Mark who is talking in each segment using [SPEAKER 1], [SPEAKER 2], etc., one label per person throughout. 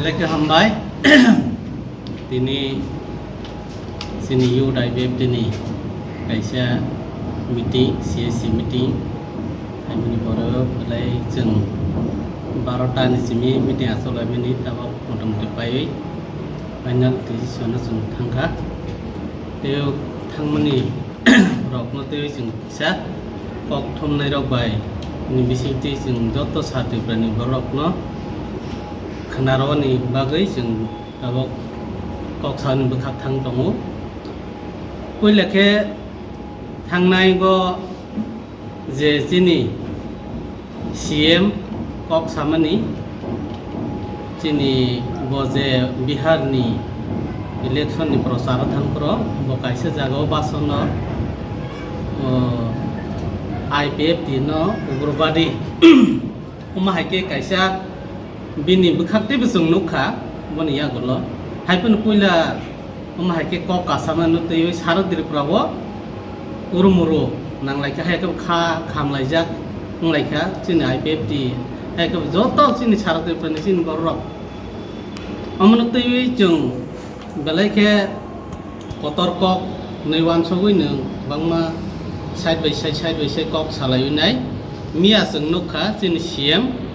[SPEAKER 1] Leke hambai tini sini yu dai beb tini kaisa meeting CSC meeting hai mini boro belai jeng 12টা ni simi meeting asol mini tabok motamoti pai final decision sun thangka teu thangmani rokno teu jeng sa kok thomnai rok bai ni bisiti jeng joto sati prani borokno khanaroni bagai jeng tabok kok san bekhak thang tongo puilake thangnai go je jini CM kok samani jini bo je Bihar ni election ni prosar thangpro bo kaisa jagao basono IPF no ugrobadi uma haike kaisa bini bekhakte besung nukha boni yagolo haipun puila uma haike kok kasama no tei sarodiri prabo urumuru nanglaika haike kha khamlaijak nanglaika chini IPF di haike joto chini sarodiri prani chini borok amno tei jung belaike kotor kok neuwan sogui nung bangma side by side kok salayunai mia sung nukha chini CM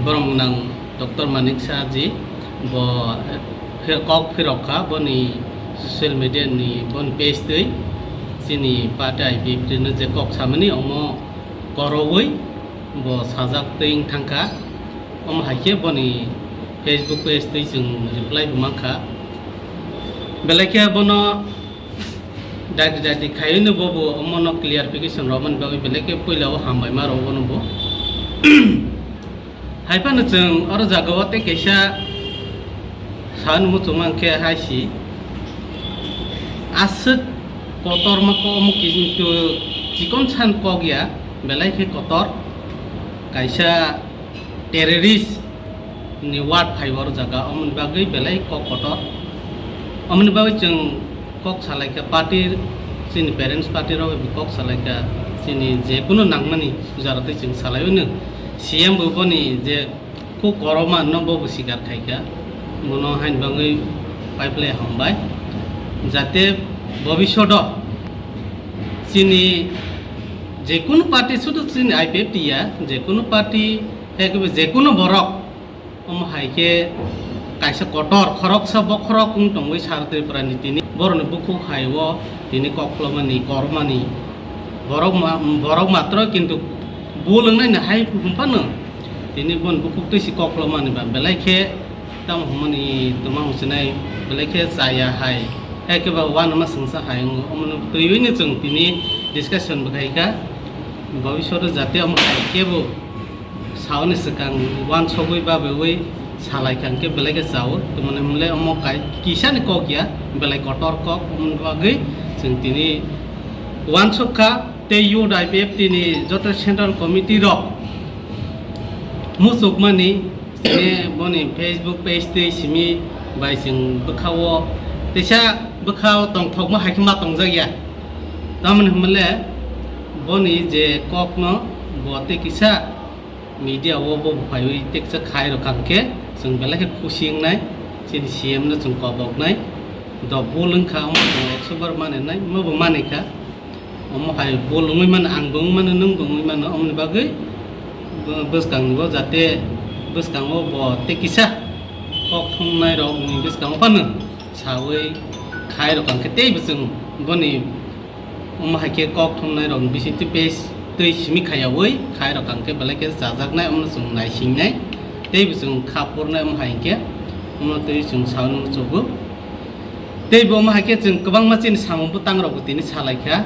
[SPEAKER 1] borong nang Dr. Manik Saji bo kok phirokha boni social media ni bon page tei sini patai bibrin je kok samani omo korowoi bo sajak teing thangka om haike boni Facebook page tei jeng reply bumangkha belake bono dadi khayune bobo omono clarification roman bawi belake poilao hambai maro bono bo haipano jeng aro jagawate kaisa san mutumangke haisi asuk kotor mako omuki tu jikon san kogya belai ke kotor kaisa terrorist ni wat phaibar jaga omun bagai belai kok kotor omun bagai jeng kok salaika party sini parents party ro kok salaika sini je kuno nangmani jarate jeng salayune CM boni je ko koroma nombo busikar khaika mono hain bangai pipeline hambai jate bobishodo sini je কোনো party শুধু sini IPF tia je কোনো party ekbe je কোনো borok om haike kaisa kotor khorok sa bokhorok ung tongoi sarte prani tini boroni buku haiwo tini koklomani kormani borok matro কিন্তু bolongnai na hai humpano tini bon bukuk tei koklomani ba belaike tam humani tuma husinai belaike saya hai ekeba wan ma sungsa hai omno toyini jeng tini discussion bakaika bhabishyoto jate am haikebo sauni sekang wan sogoi ba bewei salai kangke belaike jao tumane mule omo kai kisani kokya belai kotor kok bagai jeng tini wan sokha te yud IPF tini joto central committee rok musuk mani sini boni Facebook page te simi bai jeng bukhawo tesa bukhao tongthok ma haikma tongjagya tamane mule boni je kokno bote kisa media wo bo phaiwi teksa khai ro kangke jeng belake khusing nai sini CM no jeng kobok nai do bolung kha mo 100 bar mane nai mo bo mane kha omo hai bolungui man ang bung man nung bungui man omni bagai buskang bo jate buskang bo tekisa kok thongnai rok ni buskang panu sawi khai rok kangke tei busung boni omo haike kok thongnai rok bisiti page tei simi khayawoi khai rok kangke belake jajaknai omno sung nai singnai tei busung khapurnai omo haike omno tei sung saunu chobu tei bo omo haike jeng kwbang ma chini samung butang rok tini salaikha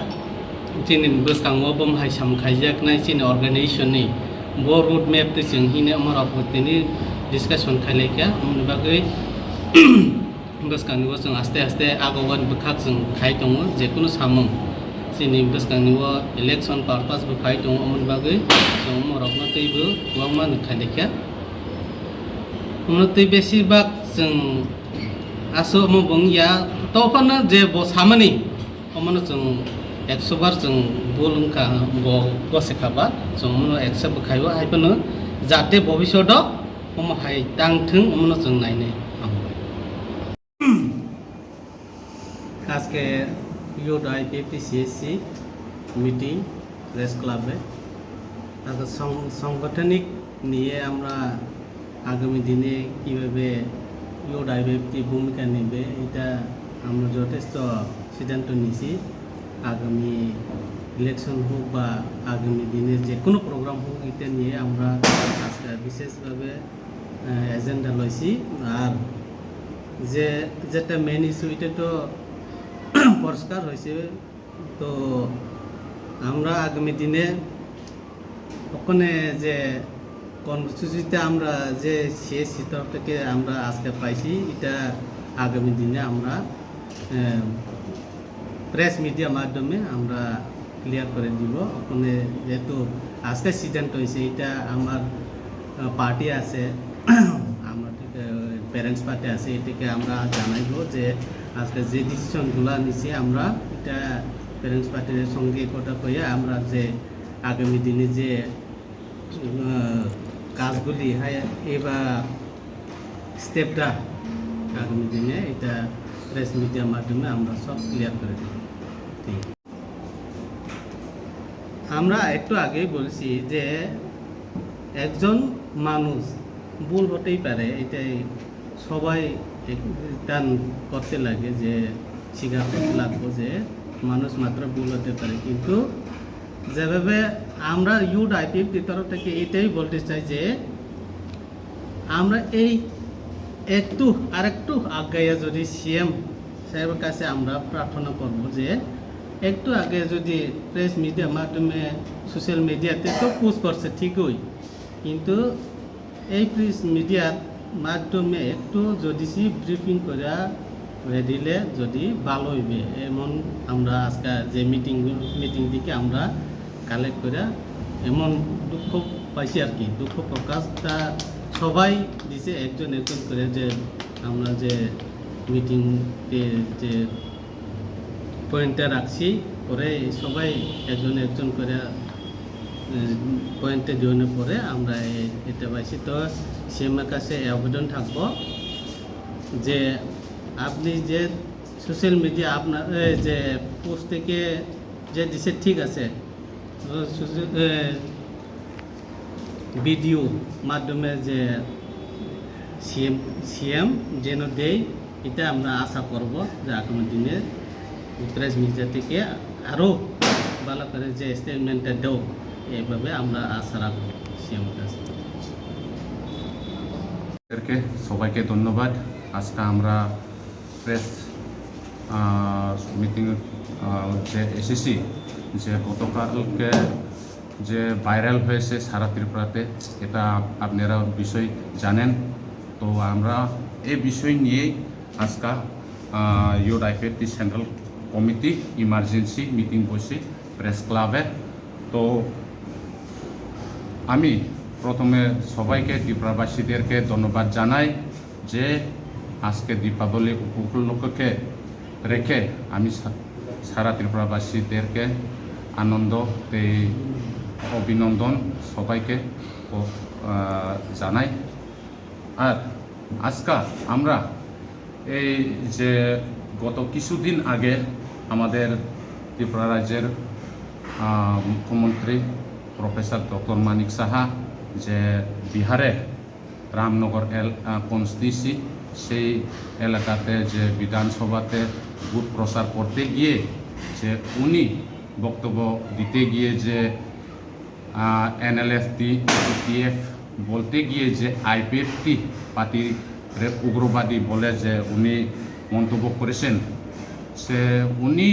[SPEAKER 1] chini buskang obom hai sam khaijak nai chini organization ni bo road map te jeng hine amara tini discussion khaileka omni bagai buskang ni jeng aste aste agogan bukhak jeng khai tongo je kuno samung chini buskang ni election purpose bu khai tongo omni bagai jeng morokno teibo wangma khaileka omno tei besibak jeng aso mo bongya topana je bo samani omno jeng 100 bar jeng bolungka bo gosekaba jeng mono 100 bkhaiwa haipano jate bobishodo हमाहाय दांथों उमनो जों नायनाय हामबाय আজকে ইউডাই পিপিসিএসসি meeting press ক্লাবে তাদের সাংগঠনিক নিয়ে আমরা আগামী দিনে কীভাবে ইউডাই ব্যক্তি ভূমিকা নেবে এটা আমরা যথেষ্ট সিদ্ধান্ত নিয়েছি আগামী ইলেকশন হোক বা আগামী দিনের যে কোনো প্রোগ্রাম হোক এটা নিয়ে আমরা আজকে বিশেষভাবে এজেন্ডা লইছি আর যেটা মেন ইস্যু এটা তো পরিষ্কার হয়েছে তো আমরা আগামী দিনে ওখানে যে কর্মসূচিতে আমরা যে সিএসসি তরফ থেকে আমরা আজকে পাইছি এটা আগামী দিনে আমরা প্রেস মিডিয়া মাধ্যমে আমরা ক্লিয়ার করে দিব ওখানে যেহেতু আজকে সিদ্ধান্ত হয়েছে এটা আমার পার্টি আছে আমার প্যারেন্টস পার্টি আছে এটাকে আমরা জানাইব যে আজকে যে ডিসিশনগুলো নিছি আমরা এটা প্যারেন্টস পার্টির সঙ্গে কথা কইয়া আমরা যে আগামী দিনে যে কাজগুলি হয় এবার স্টেপটা আগামী দিনে এটা প্রেস মিডিয়ার মাধ্যমে আমরা সব ক্লিয়ার করে দেব ঠিক আমরা একটু আগেই বলছি যে একজন মানুষ ভুল হতেই পারে এটাই সবাই টান করতে লাগে যে স্বীকার করতে লাগবো যে মানুষ মাত্র ভুল হতে পারে কিন্তু যেভাবে আমরা ইউডাইপিএফটির তরফ থেকে এটাই বলতে চাই যে আমরা এই একটু আরেকটু আগাইয়া যদি সিএম সাহেবের কাছে আমরা প্রার্থনা করব যে একটু আগে যদি প্রেস মিডিয়ার মাধ্যমে সোশ্যাল মিডিয়াতে তো পোস্ট করছে ঠিকই কিন্তু এই প্রেস মিডিয়ার মাধ্যমে একটু যদি ব্রিফিং করে দিলে যদি ভালো হইবে এমন আমরা আজকে যে মিটিং দিকে আমরা কালেক্ট করে এমন দুঃখ পাইছি আর কি দুঃখ প্রকাশটা সবাই দিছে একজন করে যে আমরা যে মিটিংতে যে পয়েন্টটা রাখছি পরে সবাই একজন করে পয়েন্টে জয়েনের পরে আমরা এটা পাইছি তো সিএমের কাছে আবেদন থাকবো যে আপনি যে সোশ্যাল মিডিয়া আপনার যে পোস্ট থেকে যে দিছে ঠিক আছে ভিডিও মাধ্যমে যে সিএম যেন দেয় এটা আমরা আশা করব যে আগামী দিনে প্রেস মিডিয়া থেকে আরও ভালো করে যে স্টেটমেন্টটা দেও এইভাবে আমরা আশা রাখব সিএমের কাছে
[SPEAKER 2] সবাইকে ধন্যবাদ আজকে আমরা প্রেস মিটিং যে এসেছি যে গতকালকে যে ভাইরাল হয়েছে সারা ত্রিপুরাতে এটা আপনারা বিষয় জানেন তো আমরা এই বিষয় নিয়েই আজকে ইউডাইপিএফটি সেন্ট্রাল কমিটি ইমার্জেন্সি মিটিং বসি প্রেস ক্লাবে তো আমি প্রথমে সবাইকে ত্রিপুরাবাসীদেরকে ধন্যবাদ জানাই যে আজকে দীপাবলি উপলক্ষে রেখে আমি সারা ত্রিপুরাবাসীদেরকে আনন্দ অভিনন্দন সবাইকে জানাই আর আজকে আমরা এই যে গত কিছুদিন আগে আমাদের ত্রিপুরা রাজ্যের মুখ্যমন্ত্রী প্রফেসর ডক্টর মানিক সাহা যে বিহারে রামনগর কনস্টিটিউন্সি সেই এলাকাতে যে বিধানসভাতে ভোট প্রচার করতে গিয়ে যে উনি বক্তব্য দিতে গিয়ে যে এনএলএফ টিএফ বলতে গিয়ে যে আইপিএফটি পার্টি উগ্রবাদী বলে যে উনি মন্তব্য করেছেন সে উনি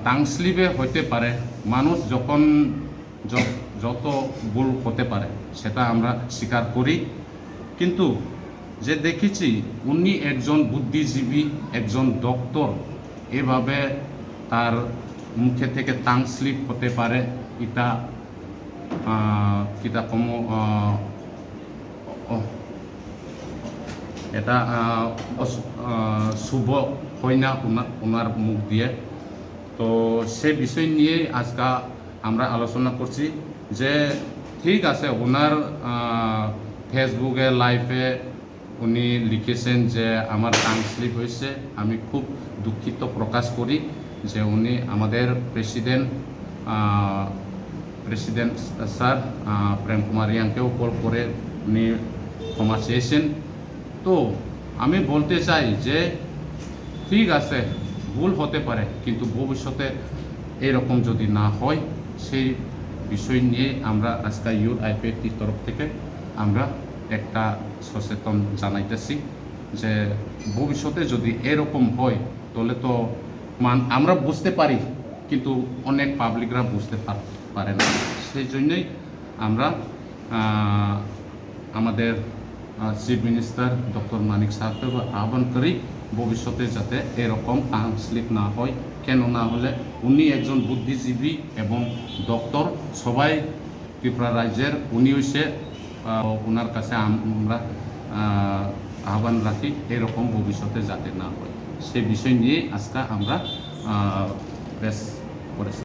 [SPEAKER 2] টাংস্লিপে হতে পারে মানুষ যখন যত ভুল হতে পারে সেটা আমরা স্বীকার করি কিন্তু যে দেখেছি উনি একজন বুদ্ধিজীবী একজন ডক্টর এভাবে তার মুখে থেকে টাংস্লিপ হতে পারে এটা এটা শুভ হয় না ওনার মুখ দিয়ে তো সে বিষয় নিয়ে আজকে আমরা আলোচনা করছি যে ঠিক আছে ওনার ফেসবুকে লাইভে উনি লিখেছেন যে আমার টাং স্লিপ হয়েছে। আমি খুব দুঃখিত প্রকাশ করি যে উনি আমাদের প্রেসিডেন্ট স্যার প্রেম কুমার রিয়াংকেও কল করে উনি ক্ষমা চেয়েছেন। তো আমি বলতে চাই যে ঠিক আছে, ভুল হতে পারে, কিন্তু ভবিষ্যতে এরকম যদি না হয় সেই বিষয় নিয়ে আমরা আজকে ইউথ আইপিএফটির তরফ থেকে আমরা একটা সচেতন জানাইতেছি যে ভবিষ্যতে যদি এরকম হয় তাহলে তো আমরা বুঝতে পারি, কিন্তু অনেক পাবলিকরা বুঝতে পারে না। সেই জন্যই আমরা আমাদের চিফ মিনিস্টার ডক্টর মানিক সাহেবকে আহ্বান করি ভবিষ্যতে যাতে এরকম টাং স্লিপ না হয়। কেন না হলে উনি একজন বুদ্ধিজীবী এবং ডক্টর, সবাই ত্রিপুরা রাজ্যের, উনি হইছে ওনার কাছে আমরা আহ্বান রাখি এরকম ভবিষ্যতে যাতে না হয় সেই বিষয় নিয়ে আজকে আমরা প্রেস করেছি।